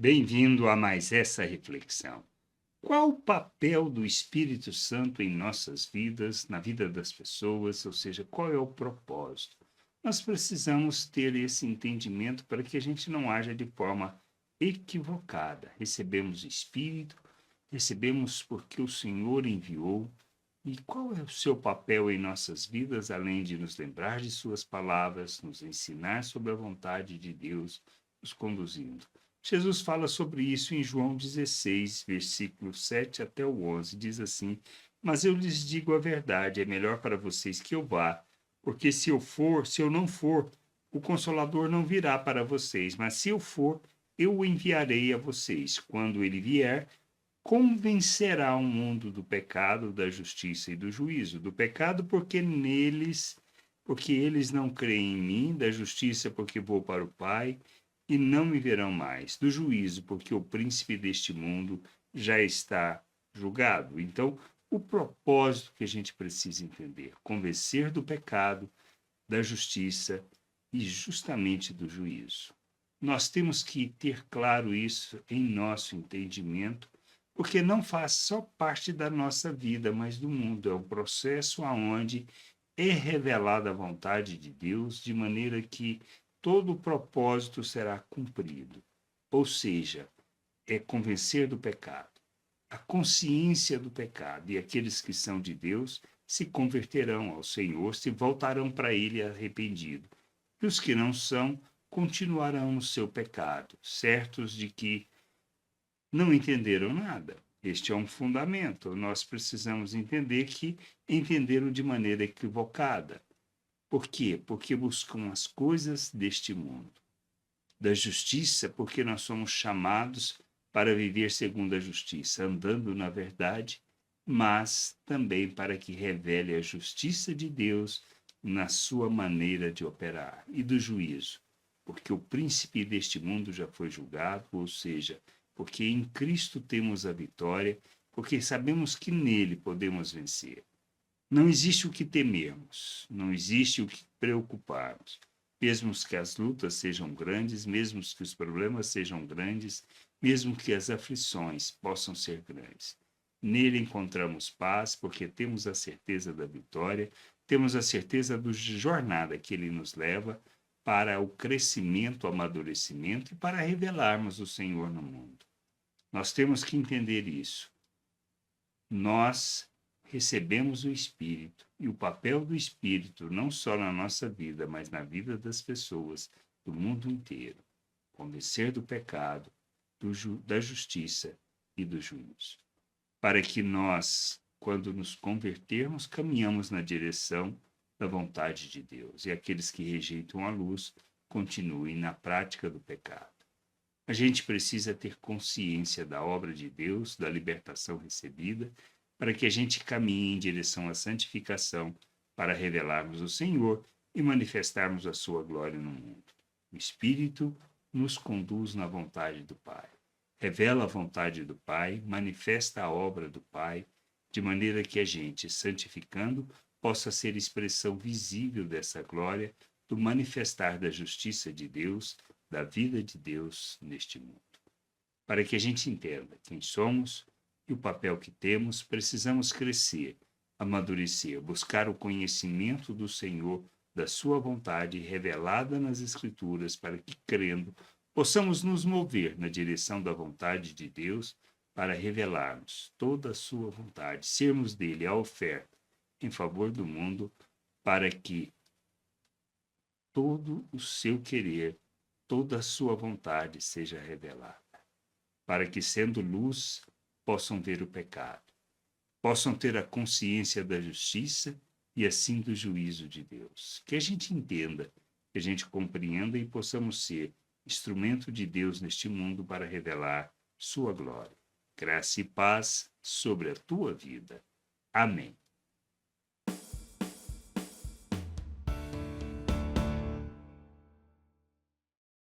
Bem-vindo a mais essa reflexão. Qual o papel do Espírito Santo em nossas vidas, na vida das pessoas, ou seja, qual é o propósito? Nós precisamos ter esse entendimento para que a gente não haja de forma equivocada. Recebemos o Espírito, recebemos porque o Senhor enviou. E qual é o seu papel em nossas vidas, além de nos lembrar de Suas palavras, nos ensinar sobre a vontade de Deus, nos conduzindo? Jesus fala sobre isso em João 16, versículos 7 até o 11. Diz assim: Mas eu lhes digo a verdade, é melhor para vocês que eu vá, porque se eu não for, o Consolador não virá para vocês, mas se eu for, eu o enviarei a vocês. Quando ele vier, convencerá o mundo do pecado, da justiça e do juízo. Do pecado, porque eles não creem em mim, da justiça, porque vou para o Pai e não me verão mais, do juízo, porque o príncipe deste mundo já está julgado. Então, o propósito que a gente precisa entender, convencer do pecado, da justiça e justamente do juízo. Nós temos que ter claro isso em nosso entendimento, porque não faz só parte da nossa vida, mas do mundo. É um processo aonde é revelada a vontade de Deus, de maneira que todo o propósito será cumprido. Ou seja, é convencer do pecado, a consciência do pecado, e aqueles que são de Deus se converterão ao Senhor, se voltarão para Ele arrependidos. E os que não são, continuarão no seu pecado, certos de que não entenderam nada. Este é um fundamento. Nós precisamos entender que entenderam de maneira equivocada. Por quê? Porque buscam as coisas deste mundo. Da justiça, porque nós somos chamados para viver segundo a justiça, andando na verdade, mas também para que revele a justiça de Deus na sua maneira de operar. E do juízo, porque o príncipe deste mundo já foi julgado, ou seja, porque em Cristo temos a vitória, porque sabemos que nele podemos vencer. Não existe o que temermos, não existe o que preocuparmos. Mesmo que as lutas sejam grandes, mesmo que os problemas sejam grandes, mesmo que as aflições possam ser grandes. Nele encontramos paz, porque temos a certeza da vitória, temos a certeza da jornada que ele nos leva para o crescimento, o amadurecimento e para revelarmos o Senhor no mundo. Nós temos que entender isso. Nós recebemos o Espírito, e o papel do Espírito, não só na nossa vida, mas na vida das pessoas do mundo inteiro, convencer do pecado, da justiça e do juízo. Para que nós, quando nos convertermos, caminhamos na direção da vontade de Deus, e aqueles que rejeitam a luz continuem na prática do pecado. A gente precisa ter consciência da obra de Deus, da libertação recebida, para que a gente caminhe em direção à santificação, para revelarmos o Senhor e manifestarmos a sua glória no mundo. O Espírito nos conduz na vontade do Pai. Revela a vontade do Pai, manifesta a obra do Pai, de maneira que a gente, santificando, possa ser expressão visível dessa glória, do manifestar da justiça de Deus, da vida de Deus neste mundo. Para que a gente entenda quem somos e o papel que temos, precisamos crescer, amadurecer, buscar o conhecimento do Senhor, da sua vontade revelada nas Escrituras, para que, crendo, possamos nos mover na direção da vontade de Deus, para revelarmos toda a sua vontade, sermos dele a oferta em favor do mundo, para que todo o seu querer, toda a sua vontade seja revelada, para que, sendo luz, possam ver o pecado, possam ter a consciência da justiça e assim do juízo de Deus. Que a gente entenda, que a gente compreenda e possamos ser instrumento de Deus neste mundo para revelar sua glória. Graça e paz sobre a tua vida. Amém.